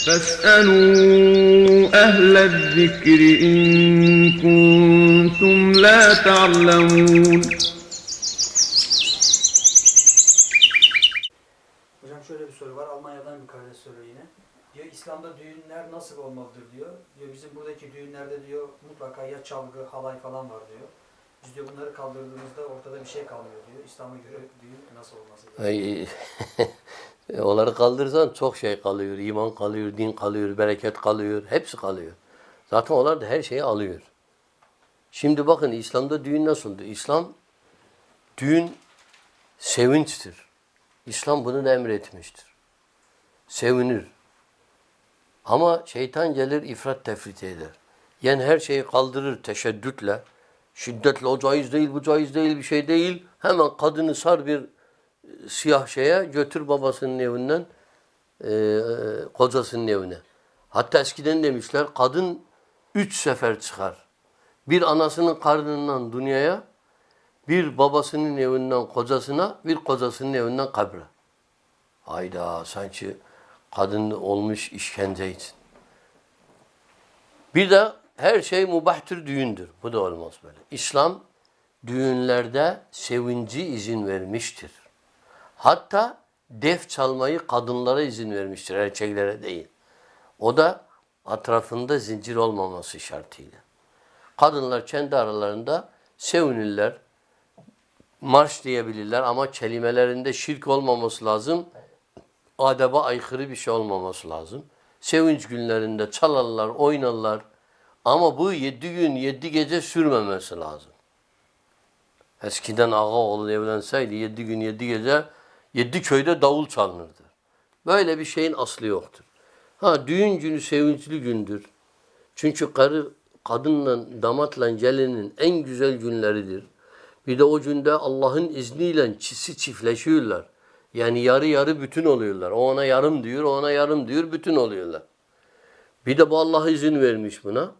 فَاسْأَلُوا أَهْلَ الذِّكْرِ إِن كُنتُمْ لَا تَعْلَمُونَ. Hocam şöyle bir soru var. Almanya'dan bir kardeş soruyor yine. Diyor İslam'da düğünler nasıl olmalıdır diyor. Diyor bizim buradaki düğünlerde diyor mutlaka ya çalgı, halay falan var diyor. Biz diyor bunları kaldırdığımızda ortada bir şey kalmıyor diyor. İslam'a göre düğün nasıl olması gerekiyor? Onları kaldırırsan çok şey kalıyor. İman kalıyor, din kalıyor, bereket kalıyor. Hepsi kalıyor. Zaten onlar da her şeyi alıyor. Şimdi bakın İslam'da düğün nasıldı? İslam düğün sevinçtir. İslam bunu da emretmiştir. Sevinir. Ama şeytan gelir ifrat tefrit eder. Yani her şeyi kaldırır teşeddütle. Şiddetle o caiz değil, bu caiz değil, bir şey değil. Hemen kadını sar bir siyah şeye götür babasının evinden kocasının evine. Hatta eskiden demişler kadın 3 sefer çıkar. Bir anasının karnından dünyaya, bir babasının evinden kocasına, bir kocasının evinden kabre. Hayda sanki kadın olmuş işkence için. Bir de her şey mubahtır düğündür. Bu da olmaz böyle. İslam düğünlerde sevinci izin vermiştir. Hatta def çalmayı kadınlara izin vermiştir, erkeklere değil. O da etrafında zincir olmaması şartıyla. Kadınlar kendi aralarında sevinirler, marş diyebilirler ama kelimelerinde şirk olmaması lazım. Adaba aykırı bir şey olmaması lazım. Sevinç günlerinde çalarlar, oynarlar. Ama bu 7 gün, 7 gece sürmemesi lazım. Eskiden ağa oğlu evlenseydi 7 gün, 7 gece 7 köyde davul çalınırdı. Böyle bir şeyin aslı yoktur. Ha düğün günü sevinçli gündür. Çünkü kadınla, damatla gelinin en güzel günleridir. Bir de o günde Allah'ın izniyle çiftleşiyorlar. Yani yarı yarı bütün oluyorlar. O ona yarım diyor, o ona yarım diyor, bütün oluyorlar. Bir de bu Allah izin vermiş buna.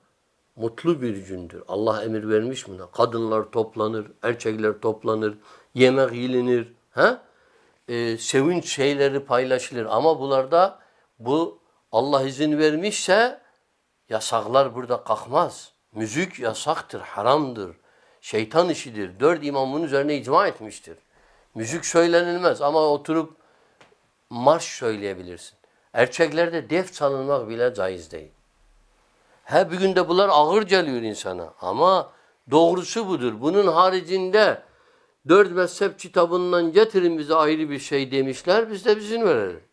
Mutlu bir gündür. Allah emir vermiş buna. Kadınlar toplanır, erkekler toplanır, yemek yiyinir. Sevinç şeyleri paylaşılır. Ama bunlarda bu Allah izin vermişse yasaklar burada kalkmaz. Müzik yasaktır, haramdır. Şeytan işidir. 4 imam bunun üzerine icma etmiştir. Müzik söylenilmez ama oturup marş söyleyebilirsin. Erkeklerde def çalınmak bile caiz değil. Bir günde bunlar ağır geliyor insana. Ama doğrusu budur. Bunun haricinde 4 mezhep kitabından getirin bize ayrı bir şey demişler. Biz de izin verelim.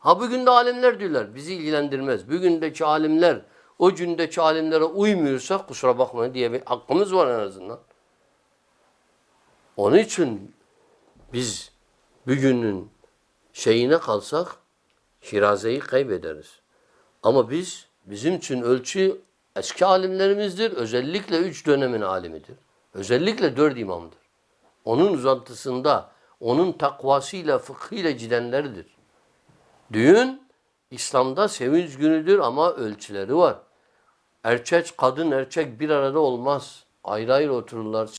Bugün de alimler diyorlar. Bizi ilgilendirmez. Bugündeki alimler o gündeki alimlere uymuyorsa kusura bakmayın diye bir hakkımız var en azından. Onun için biz bugünün şeyine kalsak Şiraze'yi kaybederiz. Ama bizim için ölçü eski alimlerimizdir. Özellikle 3 dönemin alimidir. Özellikle 4 imamdır. Onun uzantısında, onun takvasıyla, fıkhıyla gidenlerdir. Düğün, İslam'da sevinç günüdür ama ölçüleri var. Erkek, kadın, erkek bir arada olmaz. Ayrı ayrı otururlar.